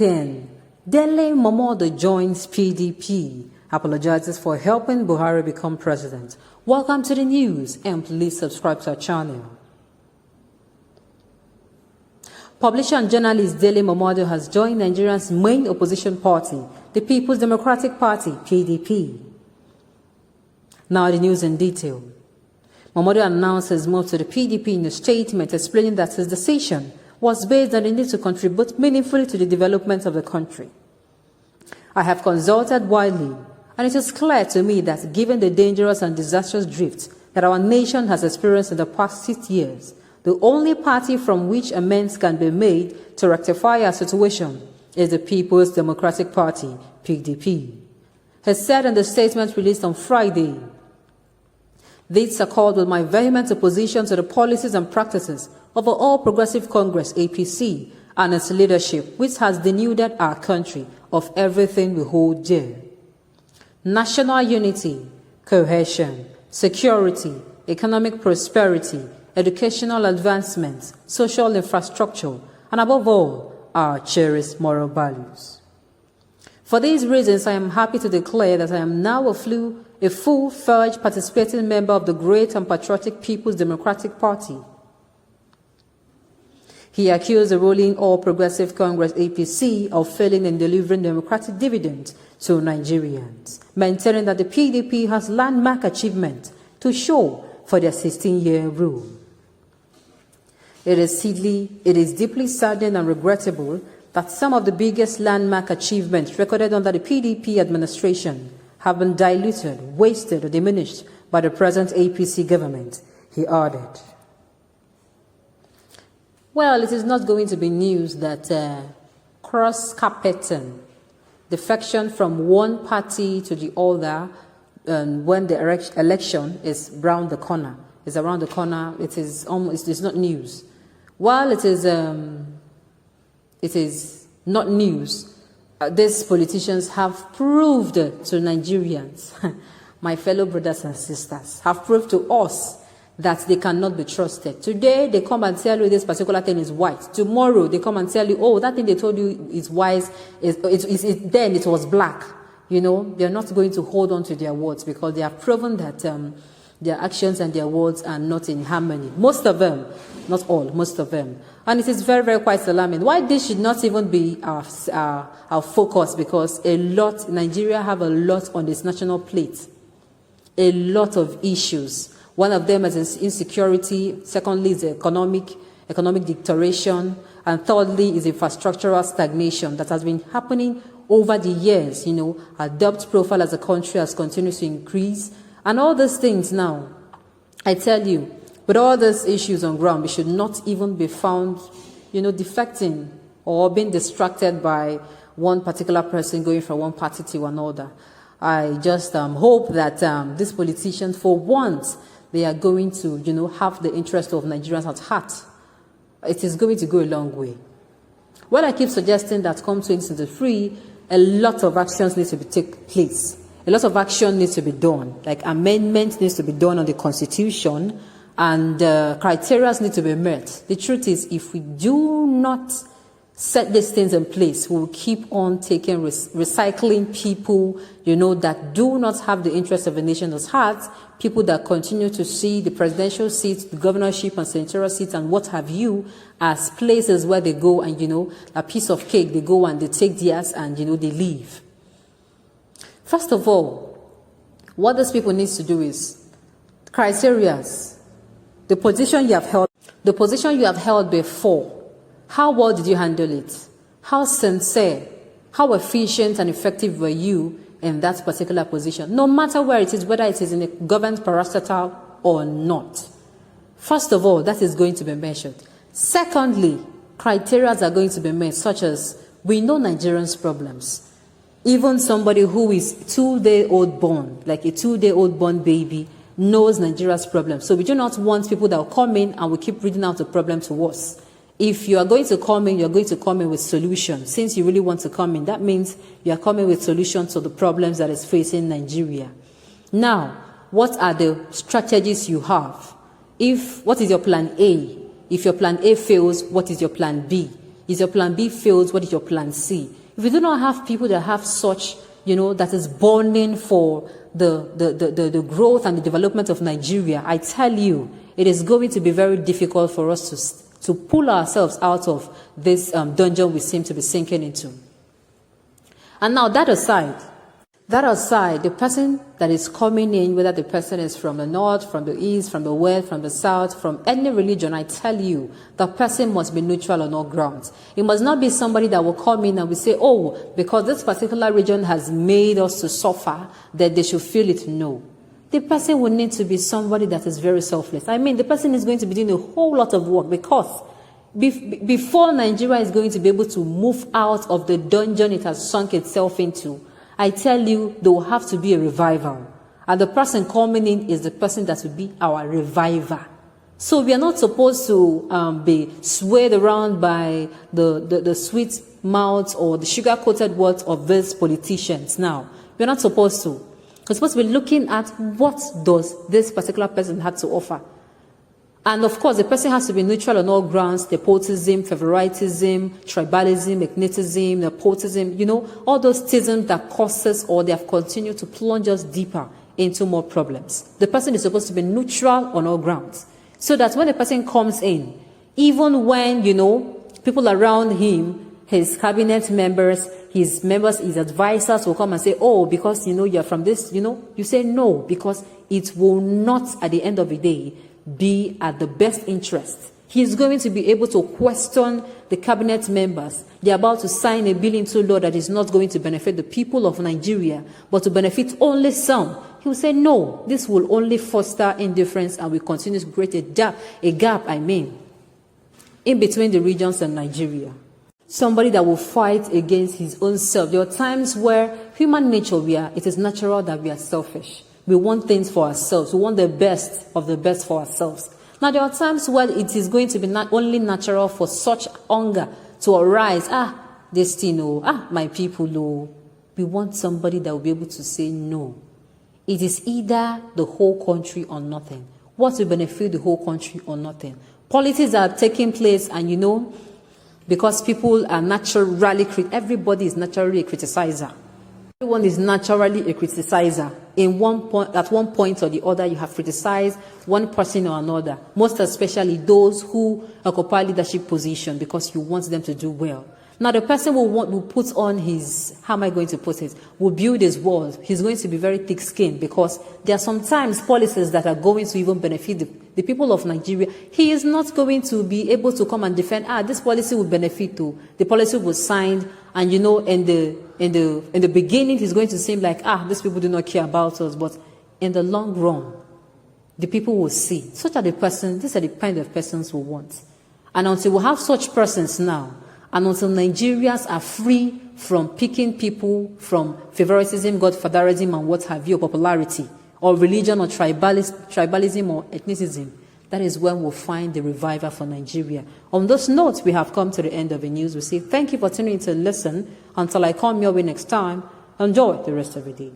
again. Dele Momodu joins PDP, apologizes for helping Buhari become president. Welcome to the news and please subscribe to our channel. Publisher and journalist Dele Momodu has joined Nigeria's main opposition party, the People's Democratic Party, PDP. Now the news in detail. Momodu announced his move to the PDP in a statement explaining that his decision was based on the need to contribute meaningfully to the development of the country. I have consulted widely, and it is clear to me that given the dangerous and disastrous drift that our nation has experienced in the past 6 years, the only party from which amends can be made to rectify our situation is the People's Democratic Party, PDP. He said in the statement released on Friday, "This accord with my vehement opposition to the policies and practices of the All Progressive Congress, APC, and its leadership, which has denuded our country of everything we hold dear. National unity, cohesion, security, economic prosperity, educational advancement, social infrastructure, and above all, our cherished moral values. For these reasons, I am happy to declare that I am now a full-fledged participating member of the great and patriotic People's Democratic Party." He accused the ruling All Progressive Congress APC of failing in delivering democratic dividends to Nigerians, maintaining that the PDP has landmark achievement to show for their 16-year rule. It is deeply saddening and regrettable that some of the biggest landmark achievements recorded under the PDP administration have been diluted, wasted, or diminished by the present APC government, he added. Well, it is not going to be news that cross-carpeting, defection from one party to the other, when the election is around the corner, it is not news. While it is not news, these politicians have proved to Nigerians, my fellow brothers and sisters, have proved to us that they cannot be trusted. Today, they come and tell you this particular thing is white. Tomorrow, they come and tell you, oh, that thing they told you is white, then it was black. You know, they're not going to hold on to their words because they have proven that their actions and their words are not in harmony. Most of them, not all, most of them. And it is very, very quite alarming. Why this should not even be our focus, because Nigeria have a lot on its national plate. A lot of issues. One of them is insecurity, secondly is economic deterioration, and thirdly is infrastructural stagnation that has been happening over the years. You know, our debt profile as a country has continued to increase, and all these things now, I tell you, with all these issues on ground, we should not even be found, defecting or being distracted by one particular person going from one party to another. I just hope that these politicians, for once, they are going to, have the interest of Nigerians at heart. It is going to go a long way. Well, I keep suggesting that come 2023, a lot of actions need to take place. A lot of action needs to be done, like amendments needs to be done on the Constitution, and criteria need to be met. The truth is, if we do not set these things in place, we will keep on recycling people, that do not have the interest of the nation at heart, people that continue to see the presidential seats, the governorship and senatorial seats and what have you as places where they go and, a piece of cake, they go and they take theirs and, they leave. First of all, what these people need to do is criteria. The position you have held before, how well did you handle it? How sincere, how efficient and effective were you in that particular position? No matter where it is, whether it is in a government parastatal or not. First of all, that is going to be measured. Secondly, criteria are going to be made, such as we know Nigerians' problems. Even somebody who is 2-day-old born, like a 2-day-old born baby, knows Nigeria's problems. So we do not want people that will come in and will keep reading out the problem to us. If you are going to come in, you're going to come in with solutions. Since you really want to come in, that means you are coming with solutions to the problems that is facing Nigeria. Now, what are the strategies you have? What is your plan A? If your plan A fails, what is your plan B? Is your plan B failed, what is your plan C? If you do not have people that have such, that is burning for the growth and the development of Nigeria, I tell you, it is going to be very difficult for us to pull ourselves out of this dungeon we seem to be sinking into. And now that aside, the person that is coming in, whether the person is from the north, from the east, from the west, from the south, from any religion, I tell you, the person must be neutral on all grounds. It must not be somebody that will come in and will say, oh, because this particular region has made us to suffer, that they should feel it. No. The person will need to be somebody that is very selfless. I mean, the person is going to be doing a whole lot of work, because before Nigeria is going to be able to move out of the dungeon it has sunk itself into, I tell you, there will have to be a revival. And the person coming in is the person that will be our reviver. So we are not supposed to be swayed around by the sweet mouths or the sugar-coated words of these politicians. Now, we're not supposed to. We're supposed to be looking at what does this particular person have to offer. And of course, the person has to be neutral on all grounds: nepotism, favoritism, tribalism, ethnicism, nepotism, all those tisms that cause us, or they have continued to plunge us deeper into more problems. The person is supposed to be neutral on all grounds, so that when the person comes in, even when, people around him, his cabinet members, his advisors will come and say, oh, because, you're from this, you say no, because it will not, at the end of the day, be at the best interest. He is going to be able to question the cabinet members. They're about to sign a bill into law that is not going to benefit the people of Nigeria, but to benefit only some. He will say, no, this will only foster indifference and will continue to create a gap, in between the regions and Nigeria. Somebody that will fight against his own self. There are times where human nature, it is natural that we are selfish. We want things for ourselves. We want the best of the best for ourselves. Now, there are times where it is going to be not only natural for such hunger to arise. This thing, my people, we want somebody that will be able to say no. It is either the whole country or nothing. What will benefit the whole country or nothing? Politics are taking place, and because people are naturally, everybody is naturally a criticizer. Everyone is naturally a criticizer. At one point or the other, you have criticized one person or another, most especially those who occupy leadership position, because you want them to do well. Now, the person will put on his, will build his walls. He's going to be very thick-skinned, because there are sometimes policies that are going to even benefit the people of Nigeria. He is not going to be able to come and defend, this policy will benefit too. The policy was signed, and in the beginning, it's going to seem like, these people do not care about us, but in the long run, the people will see. These are the kind of persons we want. And until we have such persons now, and until Nigerians are free from picking people from favoritism, godfatherism, and what have you, popularity, or religion, or tribalism, or ethnicism, that is when we'll find the revival for Nigeria. On those notes, we have come to the end of the news. We say thank you for tuning in to listen. Until I come your way next time, enjoy the rest of the day.